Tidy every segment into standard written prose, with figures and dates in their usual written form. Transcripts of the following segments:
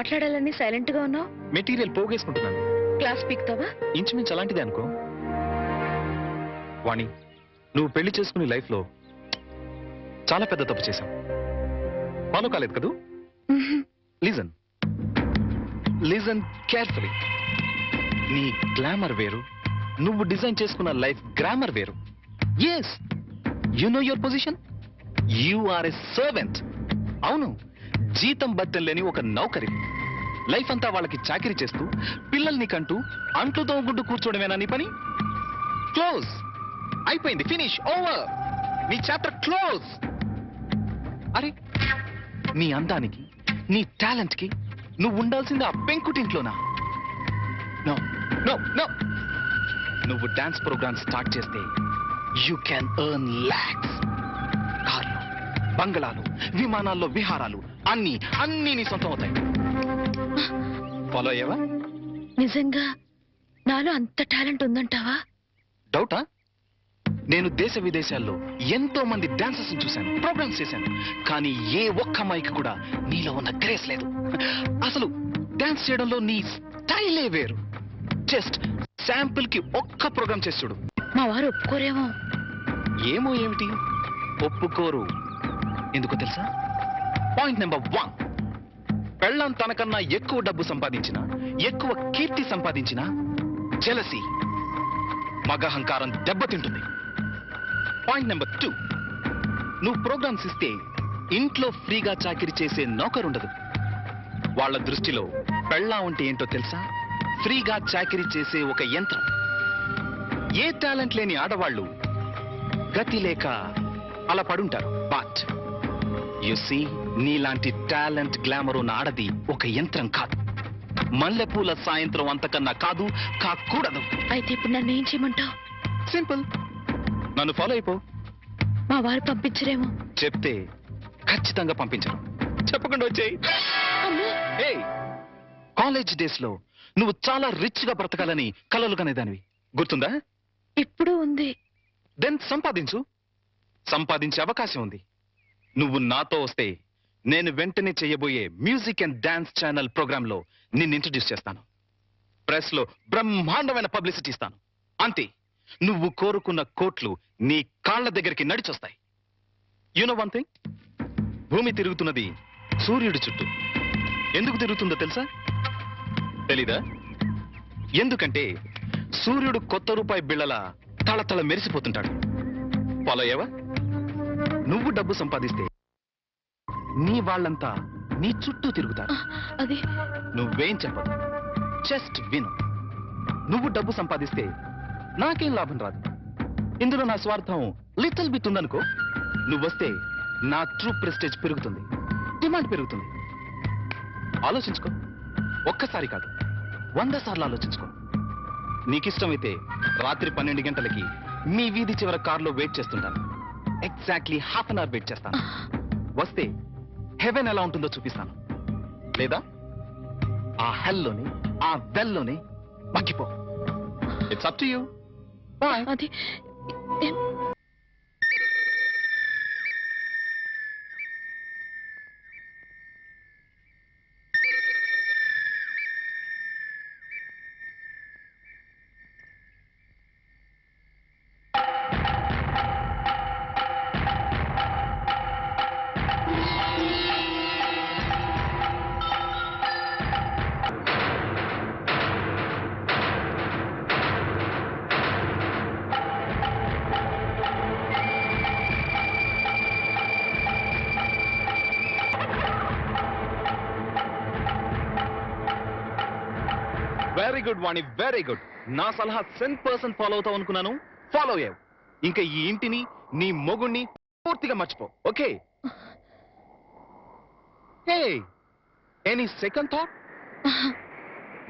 మాట్లాడాలని సైలెంట్ గా ఉన్నావు. మెటీరియల్ పోగేసుకుంటున్నాను. క్లాస్ పీక్తావా? ఇంచుమించు అలాంటిదే అనుకో. వాణి, నువ్వు పెళ్లి చేసుకునే లైఫ్ లో చాలా పెద్ద తప్పు చేశావు. ఫాలో కాలేదు కదూ? Listen listen carefully. నీ గ్లామర్ వేరు, నువ్వు డిజైన్ చేసుకున్న లైఫ్ గ్రామర్ వేరు. Yes, you know your position. You are a servant. అవును, జీతం బట్టం లేని ఒక నౌకరి. లైఫ్ అంతా వాళ్ళకి చాకరీ చేస్తూ పిల్లల్ని కంటూ అంట్లు తోముకుంటూ కూర్చోవడమేనా నీ పని? క్లోజ్ అయిపోయింది, ఫినిష్, ఓవర్. నీ చాప్టర్ క్లోజ్. అరే, నీ అందానికి, నీ టాలెంట్ కి నువ్వు ఉండాల్సింది ఆ పెంకుటింట్లోనా? No no no. నువ్వు డాన్స్ ప్రోగ్రామ్ స్టార్ట్ చేస్తే యూ క్యాన్ ఎర్న్ లాక్స్. కార్లు, బంగళాలు, విమానాల్లో విహారాలు అన్ని అన్ని నీ సొంతం అవుతాయి. ఫాలో అయ్యావా? నిజంగా నాలో అంత టాలెంట్ ఉందంటావా? డౌటా? నేను దేశ విదేశాల్లో ఎంతో మంది డాన్సర్స్ చూశాను, ప్రోగ్రామ్స్ చేశాను. కానీ ఏ ఒక్క అమ్మాయికి కూడా నీలో ఉన్న గ్రేస్ లేదు. అసలు డాన్స్ చేయడంలో నీ స్టైలే వేరు. జస్ట్ శాంపుల్ కి ఒక్క ప్రోగ్రామ్ చేసి చూడు. మా వారు ఒప్పుకోరేమో. ఏమో ఏమిటి, ఒప్పుకోరు. ఎందుకో తెలుసా? పాయింట్ నెంబర్ 1, పెళ్ళం తనకన్నా ఎక్కువ డబ్బు సంపాదించినా, ఎక్కువ కీర్తి సంపాదించినా జెలసీ, మగహంకారం దెబ్బతింటుంది. పాయింట్ నెంబర్ 2, నువ్వు ప్రోగ్రామ్స్ ఇస్తే ఇంట్లో ఫ్రీగా చాకిరీ చేసే నౌకరుండదు. వాళ్ళ దృష్టిలో పెళ్ళం అంటే ఏంటో తెలుసా? ఫ్రీగా చాకిరీ చేసే ఒక యంత్రం. ఏ టాలెంట్ లేని ఆడవాళ్ళు గతి లేక అలా పడుంటారు. బట్ యు సీ, నీలాంటి టాలెంట్, గ్లామర్ ఉన్న ఆడది ఒక యంత్రం కాదు. మల్లెపూల సాయంత్రం అంతకన్నా కాదు, కాకూడదు. అయితే ఇప్పుడు నన్ను ఏం చేయమంటావు? సింపుల్, నన్ను ఫాలో అయిపో. మా వారు పంపించరేమో. చెప్తే ఖచ్చితంగా పంపించరు. చెప్పకుండా వచ్చేయి. ఏ, కాలేజ్ డేస్ లో నువ్వు చాలా రిచ్ గా బ్రతకాలని కలలు కనేదానివి, గుర్తుందా? ఇప్పుడు ఉంది. దెన్ సంపాదించు. సంపాదించే అవకాశం ఉంది. నువ్వు నాతో వస్తే నేను వెంటనే చేయబోయే music and dance channel program లో నిన్ను ఇంట్రడ్యూస్ చేస్తాను. ప్రెస్ లో బ్రహ్మాండమైన పబ్లిసిటీ ఇస్తాను. అంతే, నువ్వు కోరుకున్న కోట్లు నీ కాళ్ల దగ్గరికి నడిచొస్తాయి. యు నో వన్ థింగ్, భూమి తిరుగుతున్నది సూర్యుడి చుట్టూ. ఎందుకు తిరుగుతుందో తెలుసా? తెలీదా? ఎందుకంటే సూర్యుడు కొత్త రూపాయి బిళ్ళల తళతళ మెరిసిపోతుంటాడు. ఫాలో అయ్యావా? నువ్వు డబ్బు సంపాదిస్తే నీ వాళ్ళంతా నీ చుట్టూ తిరుగుతారు. అది నువ్వేం చెప్పదు, జస్ట్ విను. నువ్వు డబ్బు సంపాదిస్తే నాకేం లాభం రాదు. ఇందులో నా స్వార్థం లిటిల్ బిట్ ఉందనుకో. నువ్వొస్తే నా ట్రూ ప్రెస్టేజ్ పెరుగుతుంది, డిమాండ్ పెరుగుతుంది. ఆలోచించుకో. ఒక్కసారి కాదు, 100 సార్లు ఆలోచించుకో. నీకిష్టమైతే రాత్రి 12 గంటలకి మీ వీధి చివర కార్లో వెయిట్ చేస్తుంటాను. Exactly half an hour wait చేస్తాను. వస్తే హెవెన్ ఎలా ఉంటుందో చూపిస్తాను. లేదా ఆ హెల్లోనే, ఆ వెల్లోనే మగ్గిపో. It's up to you. Bye. అది very good Vani, very good. నా సలహా 100% ఫాలో అవుతావు అనుకున్నాను. ఫాలో అయ్యావు. ఇంకా ఈ ఇంటిని, నీ మొగుణ్ణి పూర్తిగా మర్చిపో. Okay? Hey, any second thought?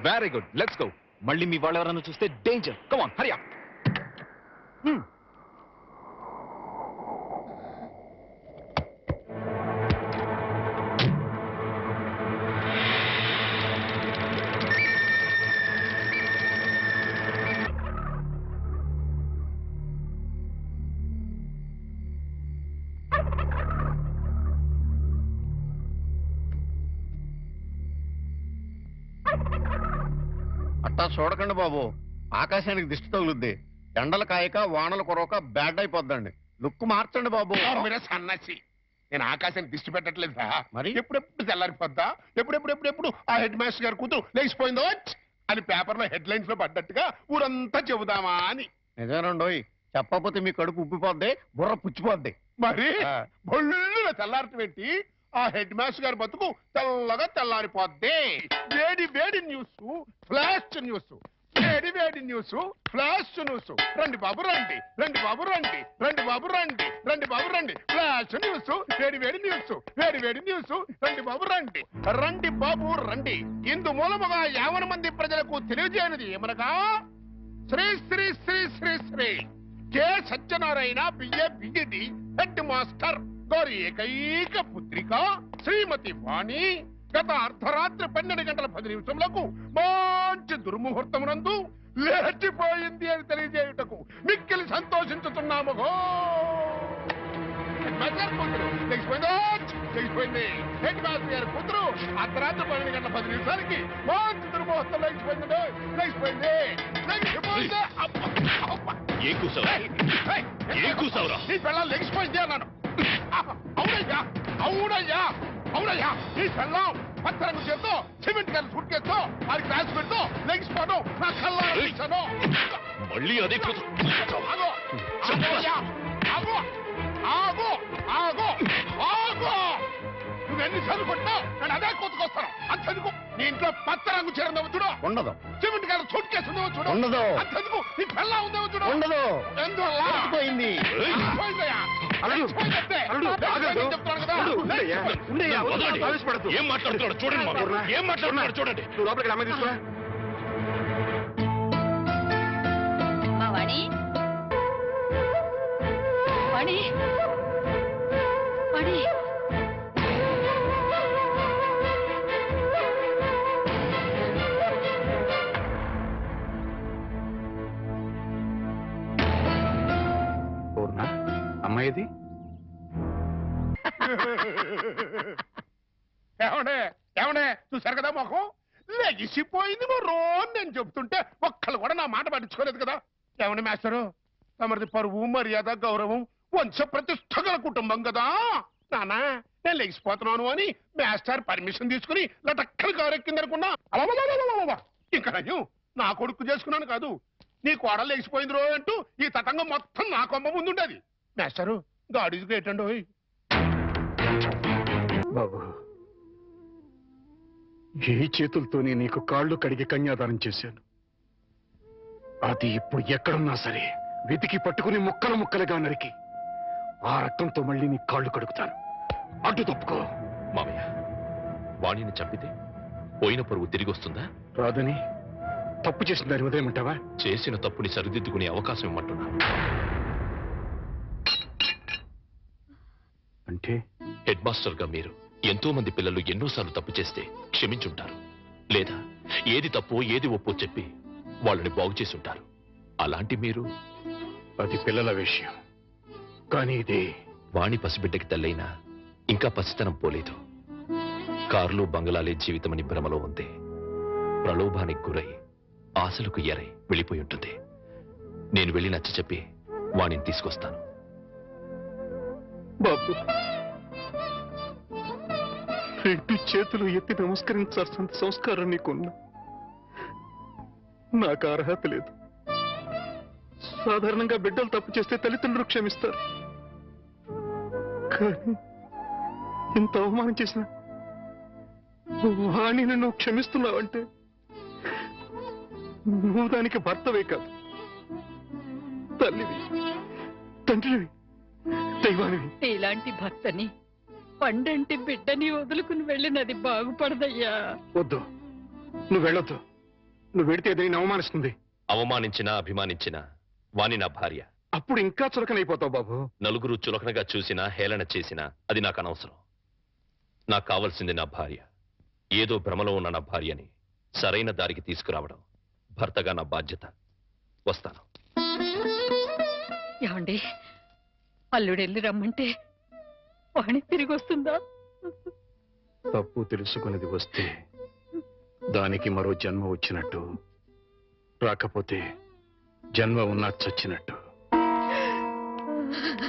Very good, let's go. మళ్ళీ మీ వాళ్ళు ఎవరైనా చూస్తే danger. Come on, Hari up. అట్టా చూడకండి బాబు, ఆకాశానికి దిష్టి తగులుద్ది. ఎండలు కాయక వానలు కురవక బ్యాడ్ అయిపోద్దండి. లుక్ మార్చండి బాబు. మీరే సన్నాసి. నేను ఆకాశానికి దిష్టి పెట్టట్లేదా? మరి? ఎప్పుడెప్పుడు తెల్లారిపోద్దా, ఎప్పుడెప్పుడు ఆ హెడ్ మాస్టర్ గారు కూతురు లేచిపోయిందో అని పేపర్లో హెడ్ లైన్స్ లో పడ్డట్టుగా ఊరంతా చెబుదామా అని. నిజమేనండోయ్, చెప్పకపోతే మీ కడుపు ఉబ్బిపోద్ది, బుర్ర పుచ్చిపోద్ది. మరి ఆ. బొల్లు తెల్లారట పెట్టి ఆ హెడ్ మాస్టర్ గారి బతుకు తెల్లగా తెల్లారిపోద్ది. వేడి వేడి న్యూస్, ఫ్లాష్ న్యూస్, వేడి వేడి న్యూస్, ఫ్లాష్ న్యూస్. రండి బాబు రండి, రండి బాబు రండి, రండి బాబు రండి, రండి బాబు రండి. ఫ్లాష్ న్యూస్, వేడి వేడి న్యూస్, వేడి వేడి న్యూస్. రండి బాబు రండి, రండి బాబు రండి. ఇందు మూలముగా 50 మంది ప్రజలకు తెలియజేయనిది ఏమనగా, Shri Shri Shri Shri Shri K Satyanarayana BA BEd head master గారి ఏకైక పుత్రిక శ్రీమతి వాణి గత అర్ధరాత్రి 12 గంటల 10 నిమిషములకు మంచి దుర్ముహూర్తమునందు లేచిపోయింది అని తెలియజేయుటకు మిక్కిలి సంతోషించుతున్నాము. లేచిపోయింది. హెడ్ మాస్టర్ గారి కూతురు అర్ధరాత్రి 12 గంటల 10 నిమిషాలకి మంచి దుర్ముహూర్తం లేచిపోయింది. లేచిపోయింది. ఏం కూసావురా? ఏం కూసావురా? నీ పిల్లలు లెగిసిపోయింది అన్నాను. అవునయ్యా, అవునయ్యా, అవునయ్యా. నీ పిల్లం పచ్చరంగు చేస్తూ సిమెంట్ గారి సూట్ కేసుతో అది క్లాస్ పెడుతూ లెగిసిపోను నా కల్లా ఇచ్చాను. మళ్ళీ అదే కూతురు. ఆగు, ఆగోయ్యా, ఆగు, ఆగు, ఆగు, ఆగు. నువ్వెన్నిసార్లు కొట్టినా నేను అదే కూతుకొస్తాను. అంతెందుకు నీ ఇంట్లో పచ్చ రంగు చీర ఉందేమో చూడు, ఉండదు. సిమెంట్ గారి సూట్ కేసు ఉందేమో చూడు, ఉండదు. అంతెందుకు నీ పిల్ల ఉందేమో చూడు, ఉండదు. ఎందువల్ల పోయింది. పోయిందయ్యా. అల్లుడు, పోయిందంటే. అల్లుడు, ఆగదు. చెప్తున్నాను కదా. అల్లుడు, ఉండయ్యా, ఉండయ్యా, వదలండి. ఆవేశపడద్దు. ఏం మాట్లాడుతున్నాడు చూడండి మామ. ఏం మాట్లాడుతున్నాడు చూడండి. నువ్వు లోపలికి అమ్మాయి తీసుకురా. మా వాణి, వాణి, వాణి. పూర్ణ, అమ్మాయిది ఏమండే ఏమండే చూశారు కదా మొఖం లెగిసిపోయింది రోజు నేను చెప్తుంటే ఒక్కళ్ళు కూడా నా మాట పట్టించుకోలేదు కదా. ఏమండి మాస్టరు, తమది పరువు మర్యాద గౌరవం వంశ ప్రతిష్ట గల కుటుంబం కదా. నానా నేను లెగిసిపోతున్నాను అని మాస్టర్ పర్మిషన్ తీసుకుని లటక్కలు కారెక్కింది అనుకున్నా. ఇంకా నయ్యం నా కొడుకు చేసుకున్నాను కాదు, నీ కోడలు లెగిసిపోయింది రో అంటూ ఈ తతంగం మొత్తం నా కొమ్మ ముందుండేది. మాస్టరు గాడి గ్రేట్ అండి. బాబు, ఏ చేతులతోనే నీకు కాళ్ళు కడిగి కన్యాదానం చేశాను. అది ఇప్పుడు ఎక్కడున్నా సరే వెతికి పట్టుకుని ముక్కలు ముక్కలుగా నరికి ఆ రక్తంతో మళ్ళీ నీ కాళ్ళు కడుగుతాను. అడ్డు తప్పుకో. మామయ్య, వాణిని చంపితే పోయిన పరువు తిరిగి వస్తుందా? రాదని తప్పు చేసిన దాని వదిలేమంటావా? చేసిన తప్పుని సరిదిద్దుకునే అవకాశం ఇమ్మంటున్నా. అంటే హెడ్ మాస్టర్ గా మీరు ఎంతో మంది పిల్లలు ఎన్నోసార్లు తప్పు చేస్తే క్షమించుంటారు, లేదా ఏది తప్పో ఏది ఒప్పో చెప్పి వాళ్ళని బాగు చేసి ఉంటారు. అలాంటి మీరు అది పిల్లల విషయం, కానీ ఇది వాణి పసిబిడ్డకి తల్లైనా ఇంకా పసితనం పోలేదు. కార్లు బంగళాలే జీవితమని భ్రమలో ఉంది. ప్రలోభానికి గురై ఆశలకు ఎరై వెళ్ళిపోయి ఉంటుంది. నేను వెళ్ళి నచ్చ చెప్పి వాణిని తీసుకొస్తాను. బాబు, రెండు చేతులు ఎత్తి నమస్కరించాల్సిన సంస్కారం నీకున్నా నాకు అర్హత లేదు. సాధారణంగా బిడ్డలు తప్పు చేస్తే తల్లిదండ్రులు క్షమిస్తారు, కానీ ఇంత అవమానం చేసిన వాణిని నువ్వు క్షమిస్తున్నావంటే నువ్వు దానికి భర్తవే కాదు, తల్లివి, తండ్రివి, దైవానివి. ఇలాంటి భర్తని పండంటి బిడ్డని వదులుకుని వెళ్ళినది బాగుపడదయ్యా. వద్దు, నువ్వు వెళ్ళొద్దు. నువ్వు వెడితే అది నేను అవమానిస్తుంది. అవమానించినా అభిమానించినా వాణి నా భార్య. అప్పుడు ఇంకా చులకనైపోతావు బాబు. నలుగురు చులకనగా చూసినా హేళన చేసినా అది నాకు అనవసరం. నాకు కావాల్సింది నా భార్య. ఏదో భ్రమలో ఉన్న నా భార్యని సరైన దారికి తీసుకురావడం భర్తగా నా బాధ్యత. వస్తాను. ఏమండి, అల్లుడెళ్ళి రమ్మంటే వాణి తిరిగి వస్తుందా? తప్పు తెలుసుకునేది వస్తే దానికి మరో జన్మ వచ్చినట్టు రాకపోతే జన్మ ఉన్నా చచ్చినట్టు.